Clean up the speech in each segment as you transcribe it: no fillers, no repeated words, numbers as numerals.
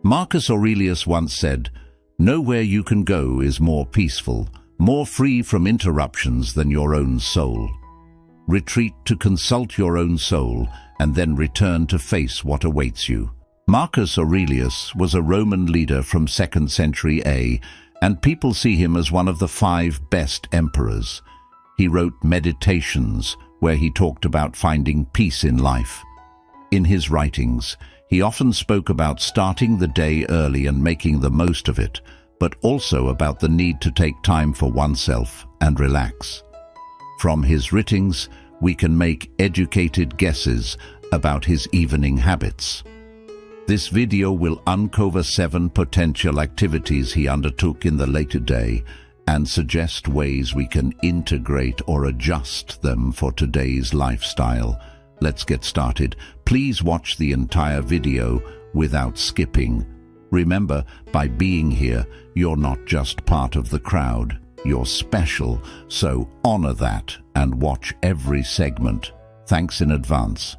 Marcus Aurelius once said, "Nowhere you can go is more peaceful, more free from interruptions than your own soul. Retreat to consult your own soul, and then return to face what awaits you." Marcus Aurelius was a Roman leader from 2nd century A, and people see him as one of the 5 best emperors. He wrote Meditations, where he talked about finding peace in life. In his writings, he often spoke about starting the day early and making the most of it, but also about the need to take time for oneself and relax. From his writings, we can make educated guesses about his evening habits. This video will uncover 7 potential activities he undertook in the later day and suggest ways we can integrate or adjust them for today's lifestyle. Let's get started. Please watch the entire video without skipping. Remember, by being here, you're not just part of the crowd. You're special, so honor that and watch every segment. Thanks in advance.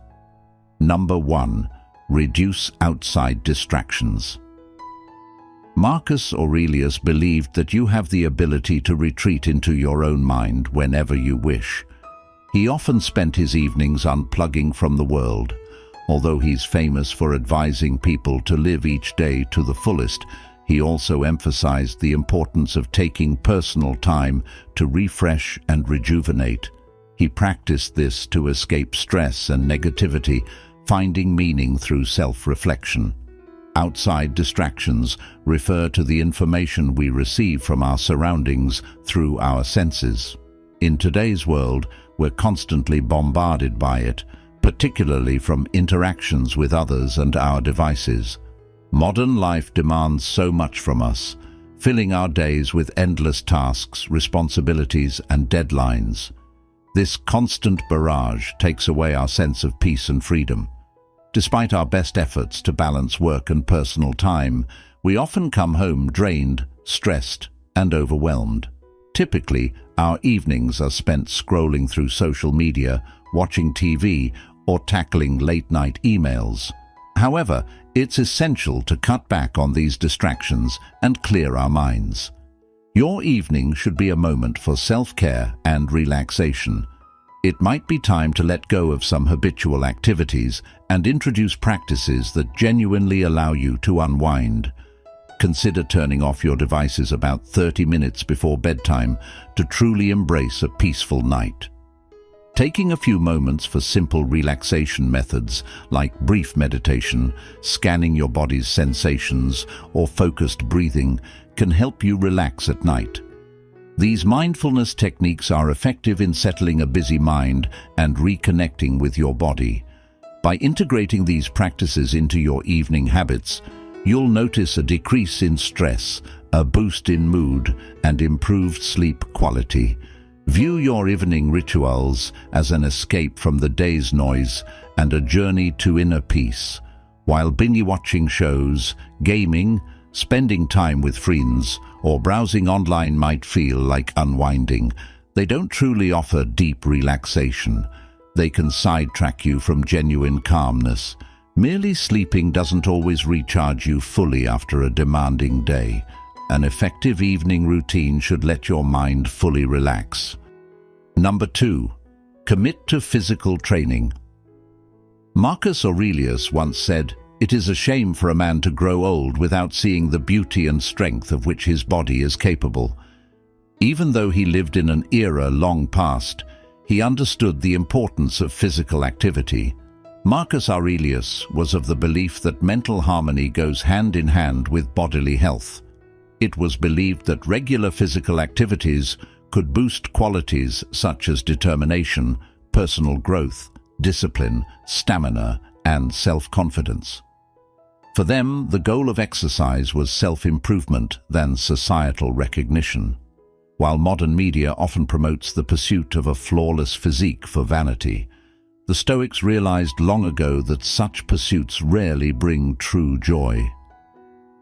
Number 1. Reduce outside distractions. Marcus Aurelius believed that you have the ability to retreat into your own mind whenever you wish. He often spent his evenings unplugging from the world. Although he's famous for advising people to live each day to the fullest, he also emphasized the importance of taking personal time to refresh and rejuvenate. He practiced this to escape stress and negativity, finding meaning through self-reflection. Outside distractions refer to the information we receive from our surroundings through our senses. In today's world, we're constantly bombarded by it, particularly from interactions with others and our devices. Modern life demands so much from us, filling our days with endless tasks, responsibilities, and deadlines. This constant barrage takes away our sense of peace and freedom. Despite our best efforts to balance work and personal time, we often come home drained, stressed, and overwhelmed. Typically, our evenings are spent scrolling through social media, watching TV, or tackling late-night emails. However, it's essential to cut back on these distractions and clear our minds. Your evening should be a moment for self-care and relaxation. It might be time to let go of some habitual activities and introduce practices that genuinely allow you to unwind. Consider turning off your devices about 30 minutes before bedtime to truly embrace a peaceful night. Taking a few moments for simple relaxation methods like brief meditation, scanning your body's sensations, or focused breathing can help you relax at night. These mindfulness techniques are effective in settling a busy mind and reconnecting with your body. By integrating these practices into your evening habits, you'll notice a decrease in stress, a boost in mood, and improved sleep quality. View your evening rituals as an escape from the day's noise and a journey to inner peace. While binge-watching shows, gaming, spending time with friends, or browsing online might feel like unwinding, they don't truly offer deep relaxation. They can sidetrack you from genuine calmness. Merely sleeping doesn't always recharge you fully after a demanding day. An effective evening routine should let your mind fully relax. Number 2. Commit to physical training. Marcus Aurelius once said, "It is a shame for a man to grow old without seeing the beauty and strength of which his body is capable." Even though he lived in an era long past, he understood the importance of physical activity. Marcus Aurelius was of the belief that mental harmony goes hand in hand with bodily health. It was believed that regular physical activities could boost qualities such as determination, personal growth, discipline, stamina, and self-confidence. For them, the goal of exercise was self-improvement than societal recognition, while modern media often promotes the pursuit of a flawless physique for vanity. The Stoics realized long ago that such pursuits rarely bring true joy.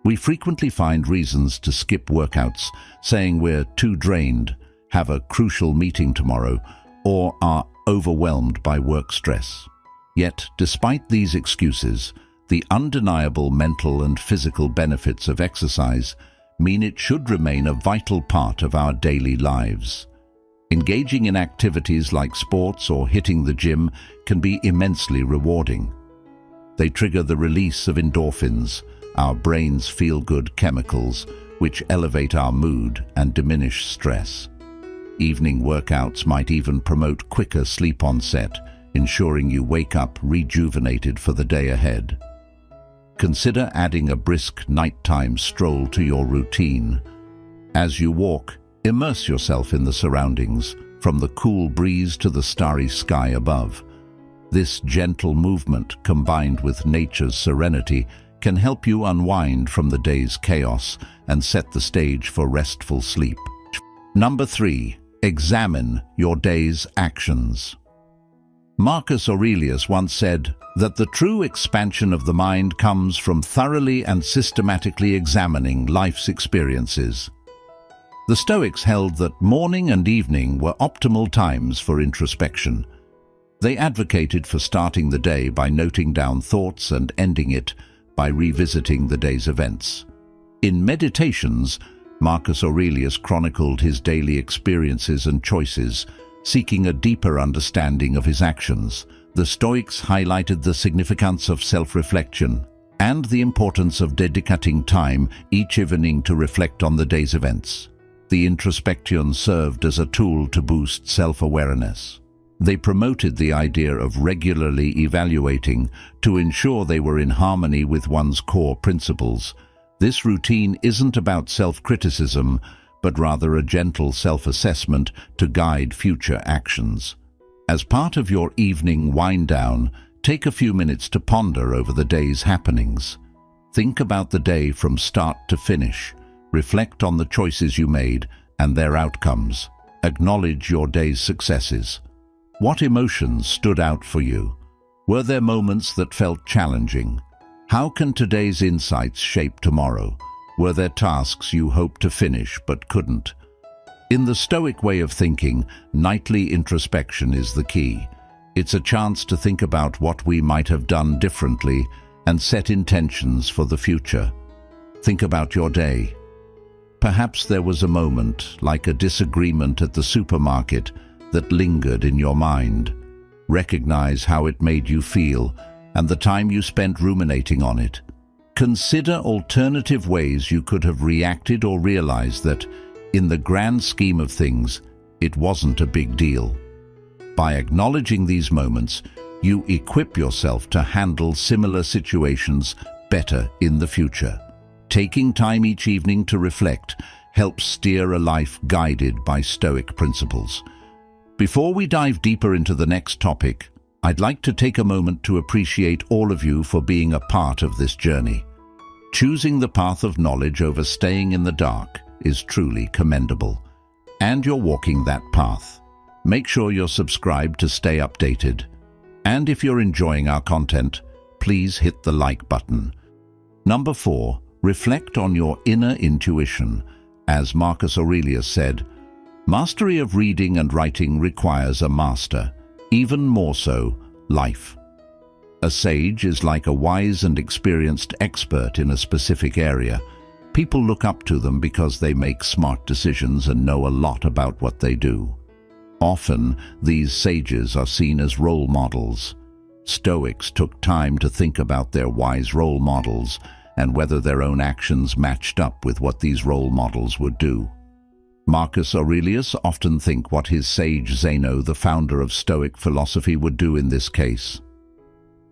We frequently find reasons to skip workouts, saying we're too drained, have a crucial meeting tomorrow, or are overwhelmed by work stress. Yet, despite these excuses, The undeniable mental and physical benefits of exercise mean it should remain a vital part of our daily lives. Engaging in activities like sports or hitting the gym can be immensely rewarding. They trigger the release of endorphins, our brain's feel-good chemicals, which elevate our mood and diminish stress. Evening workouts might even promote quicker sleep onset, ensuring you wake up rejuvenated for the day ahead. Consider adding a brisk nighttime stroll to your routine. As you walk, immerse yourself in the surroundings, from the cool breeze to the starry sky above. This gentle movement, combined with nature's serenity, can help you unwind from the day's chaos and set the stage for restful sleep. Number 3. Examine your day's actions. Marcus Aurelius once said that the true expansion of the mind comes from thoroughly and systematically examining life's experiences. The Stoics held that morning and evening were optimal times for introspection. They advocated for starting the day by noting down thoughts and ending it by revisiting the day's events. In Meditations, Marcus Aurelius chronicled his daily experiences and choices, seeking a deeper understanding of his actions. The Stoics highlighted the significance of self-reflection and the importance of dedicating time each evening to reflect on the day's events. The introspection served as a tool to boost self-awareness. They promoted the idea of regularly evaluating to ensure they were in harmony with one's core principles. This routine isn't about self-criticism, but rather a gentle self-assessment to guide future actions. As part of your evening wind-down, take a few minutes to ponder over the day's happenings. Think about the day from start to finish. Reflect on the choices you made and their outcomes. Acknowledge your day's successes. What emotions stood out for you? Were there moments that felt challenging? How can today's insights shape tomorrow? Were there tasks you hoped to finish but couldn't? In the Stoic way of thinking, nightly introspection is the key. It's a chance to think about what we might have done differently and set intentions for the future. Think about your day. Perhaps there was a moment, like a disagreement at the supermarket, that lingered in your mind. Recognize how it made you feel and the time you spent ruminating on it. Consider alternative ways you could have reacted or realized that, in the grand scheme of things, it wasn't a big deal. By acknowledging these moments, you equip yourself to handle similar situations better in the future. Taking time each evening to reflect helps steer a life guided by Stoic principles. Before we dive deeper into the next topic, I'd like to take a moment to appreciate all of you for being a part of this journey. Choosing the path of knowledge over staying in the dark is truly commendable, and you're walking that path. Make sure you're subscribed to stay updated. And if you're enjoying our content, please hit the like button. Number 4, reflect on your inner intuition. As Marcus Aurelius said, mastery of reading and writing requires a master, even more so, life. A sage is like a wise and experienced expert in a specific area. People look up to them because they make smart decisions and know a lot about what they do. Often, these sages are seen as role models. Stoics took time to think about their wise role models and whether their own actions matched up with what these role models would do. Marcus Aurelius often think what his sage Zeno, the founder of Stoic philosophy, would do in this case.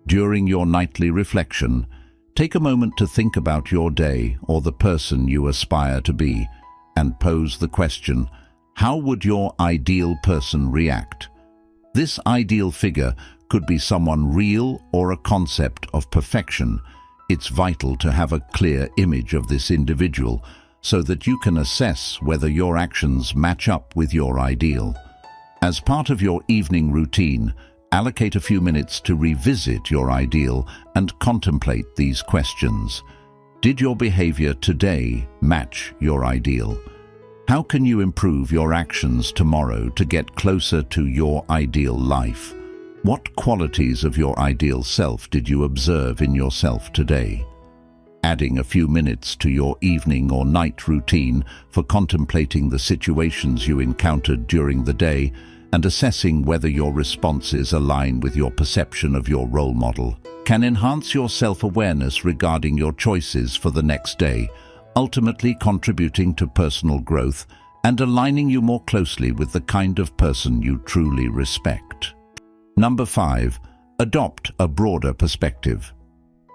During your nightly reflection, take a moment to think about your day or the person you aspire to be, and pose the question, how would your ideal person react? This ideal figure could be someone real or a concept of perfection. It's vital to have a clear image of this individual so that you can assess whether your actions match up with your ideal. As part of your evening routine, allocate a few minutes to revisit your ideal and contemplate these questions. Did your behavior today match your ideal? How can you improve your actions tomorrow to get closer to your ideal life? What qualities of your ideal self did you observe in yourself today? Adding a few minutes to your evening or night routine for contemplating the situations you encountered during the day and assessing whether your responses align with your perception of your role model can enhance your self-awareness regarding your choices for the next day, ultimately contributing to personal growth and aligning you more closely with the kind of person you truly respect. Number 5. Adopt a broader perspective.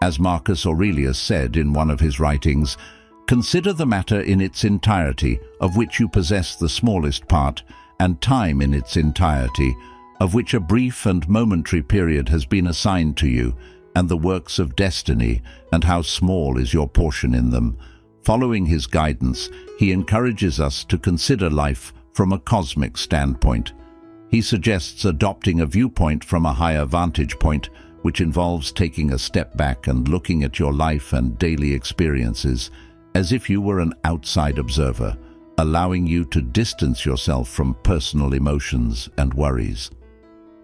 As Marcus Aurelius said in one of his writings, "Consider the matter in its entirety, of which you possess the smallest part, and time in its entirety, of which a brief and momentary period has been assigned to you, and the works of destiny, and how small is your portion in them." Following his guidance, he encourages us to consider life from a cosmic standpoint. He suggests adopting a viewpoint from a higher vantage point, which involves taking a step back and looking at your life and daily experiences as if you were an outside observer, allowing you to distance yourself from personal emotions and worries.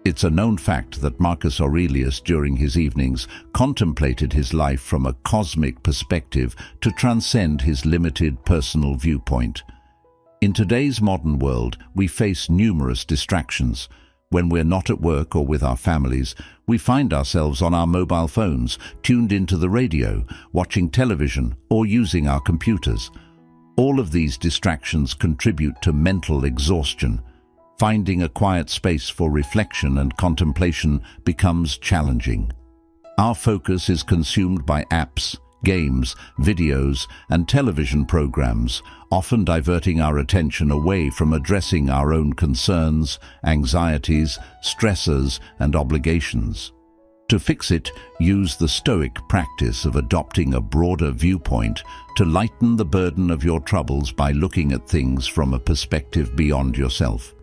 It's a known fact that Marcus Aurelius, during his evenings, contemplated his life from a cosmic perspective to transcend his limited personal viewpoint. In today's modern world, we face numerous distractions. When we're not at work or with our families, we find ourselves on our mobile phones, tuned into the radio, watching television, or using our computers. All of these distractions contribute to mental exhaustion. Finding a quiet space for reflection and contemplation becomes challenging. Our focus is consumed by apps, games, videos, and television programs, often diverting our attention away from addressing our own concerns, anxieties, stressors, and obligations. To fix it, use the Stoic practice of adopting a broader viewpoint to lighten the burden of your troubles by looking at things from a perspective beyond yourself.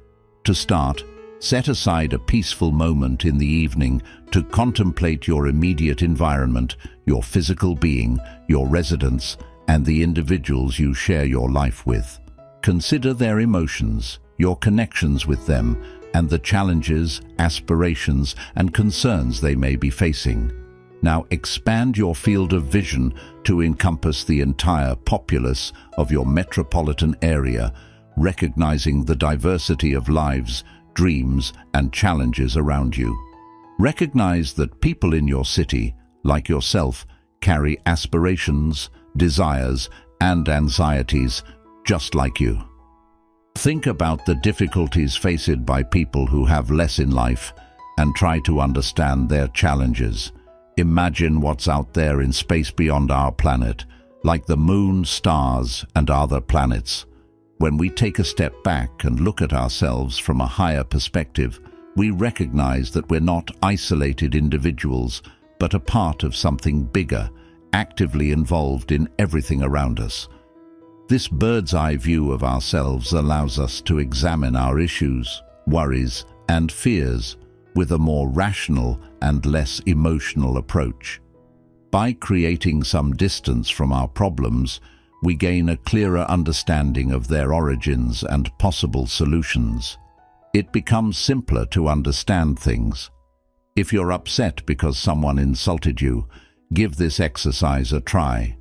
To start, set aside a peaceful moment in the evening to contemplate your immediate environment, your physical being, your residence, and the individuals you share your life with. Consider their emotions, your connections with them, and the challenges, aspirations, and concerns they may be facing. Now expand your field of vision to encompass the entire populace of your metropolitan area, recognizing the diversity of lives, dreams, and challenges around you. Recognize that people in your city, like yourself, carry aspirations, desires, and anxieties just like you. Think about the difficulties faced by people who have less in life and try to understand their challenges. Imagine what's out there in space beyond our planet, like the moon, stars, and other planets. When we take a step back and look at ourselves from a higher perspective, we recognize that we're not isolated individuals, but a part of something bigger, actively involved in everything around us. This bird's-eye view of ourselves allows us to examine our issues, worries, and fears with a more rational and less emotional approach. By creating some distance from our problems, we gain a clearer understanding of their origins and possible solutions. It becomes simpler to understand things. If you're upset because someone insulted you, give this exercise a try.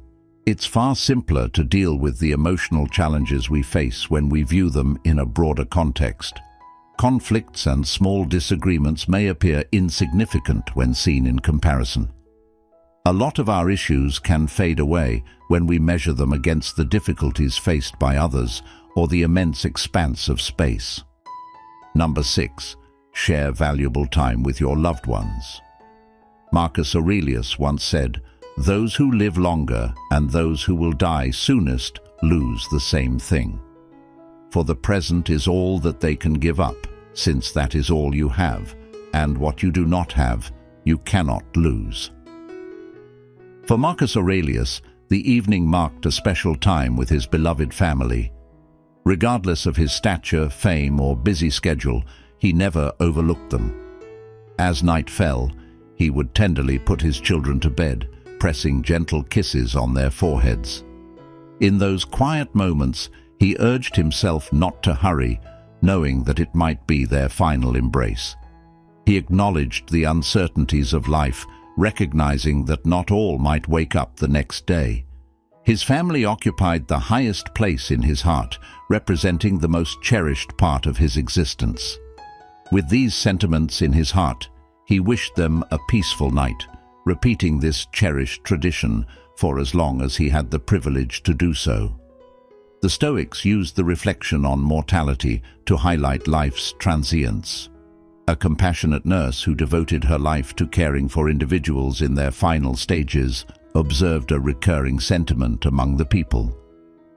It's far simpler to deal with the emotional challenges we face when we view them in a broader context. Conflicts and small disagreements may appear insignificant when seen in comparison. A lot of our issues can fade away when we measure them against the difficulties faced by others or the immense expanse of space. Number 6. Share valuable time with your loved ones. Marcus Aurelius once said, "Those who live longer and those who will die soonest lose the same thing. For the present is all that they can give up, since that is all you have, and what you do not have, you cannot lose." For Marcus Aurelius, the evening marked a special time with his beloved family. Regardless of his stature, fame, or busy schedule, he never overlooked them. As night fell, he would tenderly put his children to bed, pressing gentle kisses on their foreheads. In those quiet moments, he urged himself not to hurry, knowing that it might be their final embrace. He acknowledged the uncertainties of life, recognizing that not all might wake up the next day. His family occupied the highest place in his heart, representing the most cherished part of his existence. With these sentiments in his heart, he wished them a peaceful night, repeating this cherished tradition for as long as he had the privilege to do so. The Stoics used the reflection on mortality to highlight life's transience. A compassionate nurse who devoted her life to caring for individuals in their final stages observed a recurring sentiment among the people: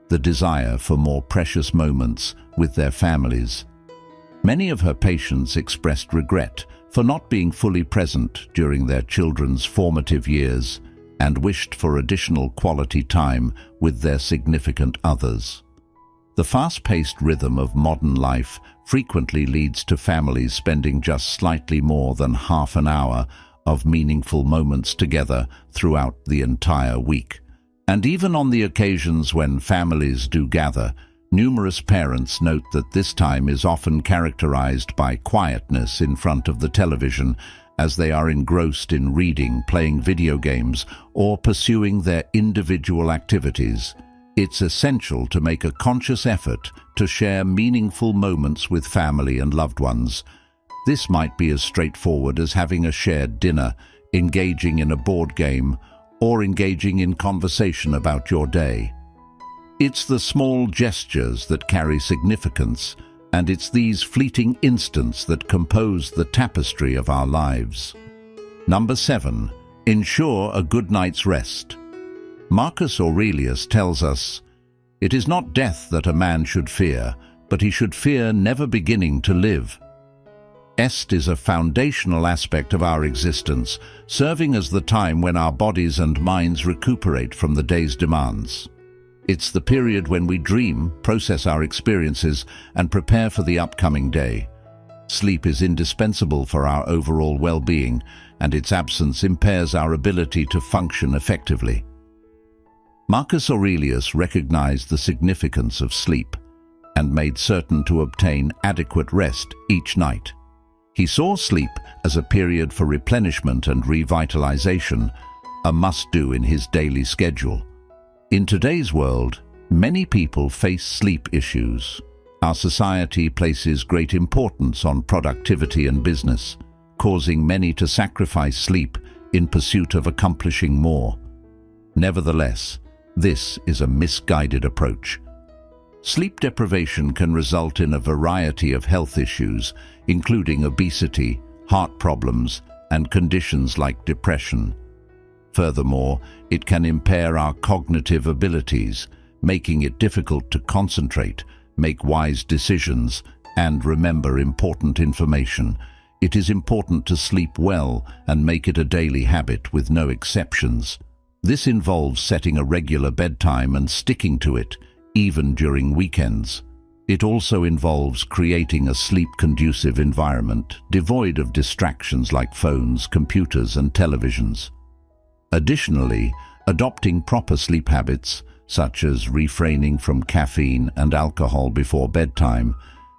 the desire for more precious moments with their families. Many of her patients expressed regret for not being fully present during their children's formative years and wished for additional quality time with their significant others. The fast-paced rhythm of modern life frequently leads to families spending just slightly more than half an hour of meaningful moments together throughout the entire week. And even on the occasions when families do gather, numerous parents note that this time is often characterized by quietness in front of the television, as they are engrossed in reading, playing video games, or pursuing their individual activities. It's essential to make a conscious effort to share meaningful moments with family and loved ones. This might be as straightforward as having a shared dinner, engaging in a board game, or engaging in conversation about your day. It's the small gestures that carry significance, and it's these fleeting instants that compose the tapestry of our lives. Number 7. Ensure a good night's rest. Marcus Aurelius tells us, "It is not death that a man should fear, but he should fear never beginning to live." Rest is a foundational aspect of our existence, serving as the time when our bodies and minds recuperate from the day's demands. It's the period when we dream, process our experiences, and prepare for the upcoming day. Sleep is indispensable for our overall well-being, and its absence impairs our ability to function effectively. Marcus Aurelius recognized the significance of sleep and made certain to obtain adequate rest each night. He saw sleep as a period for replenishment and revitalization, a must-do in his daily schedule. In today's world, many people face sleep issues. Our society places great importance on productivity and business, causing many to sacrifice sleep in pursuit of accomplishing more. Nevertheless, this is a misguided approach. Sleep deprivation can result in a variety of health issues, including obesity, heart problems, and conditions like depression. Furthermore, it can impair our cognitive abilities, making it difficult to concentrate, make wise decisions, and remember important information. It is important to sleep well and make it a daily habit with no exceptions. This involves setting a regular bedtime and sticking to it, even during weekends. It also involves creating a sleep-conducive environment, devoid of distractions like phones, computers, and televisions. Additionally, adopting proper sleep habits, such as refraining from caffeine and alcohol before bedtime,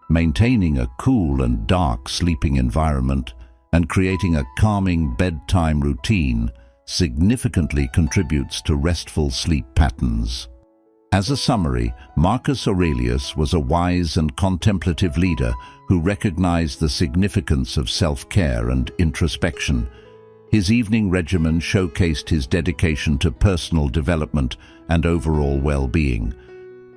maintaining a cool and dark sleeping environment, and creating a calming bedtime routine, significantly contributes to restful sleep patterns. As a summary, Marcus Aurelius was a wise and contemplative leader who recognized the significance of self-care and introspection. His evening regimen showcased his dedication to personal development and overall well-being.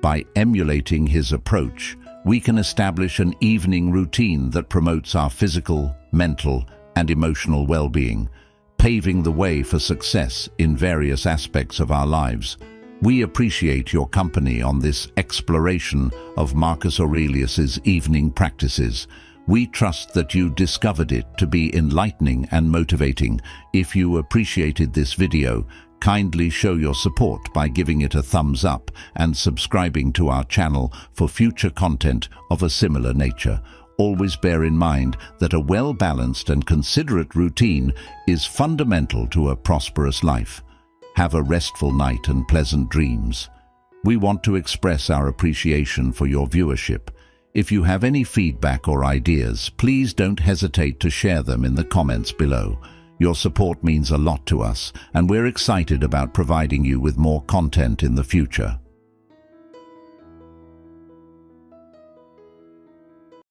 By emulating his approach, we can establish an evening routine that promotes our physical, mental, and emotional well-being, paving the way for success in various aspects of our lives. We appreciate your company on this exploration of Marcus Aurelius's evening practices. We trust that you discovered it to be enlightening and motivating. If you appreciated this video, kindly show your support by giving it a thumbs up and subscribing to our channel for future content of a similar nature. Always bear in mind that a well-balanced and considerate routine is fundamental to a prosperous life. Have a restful night and pleasant dreams. We want to express our appreciation for your viewership. If you have any feedback or ideas, please don't hesitate to share them in the comments below. Your support means a lot to us, and we're excited about providing you with more content in the future.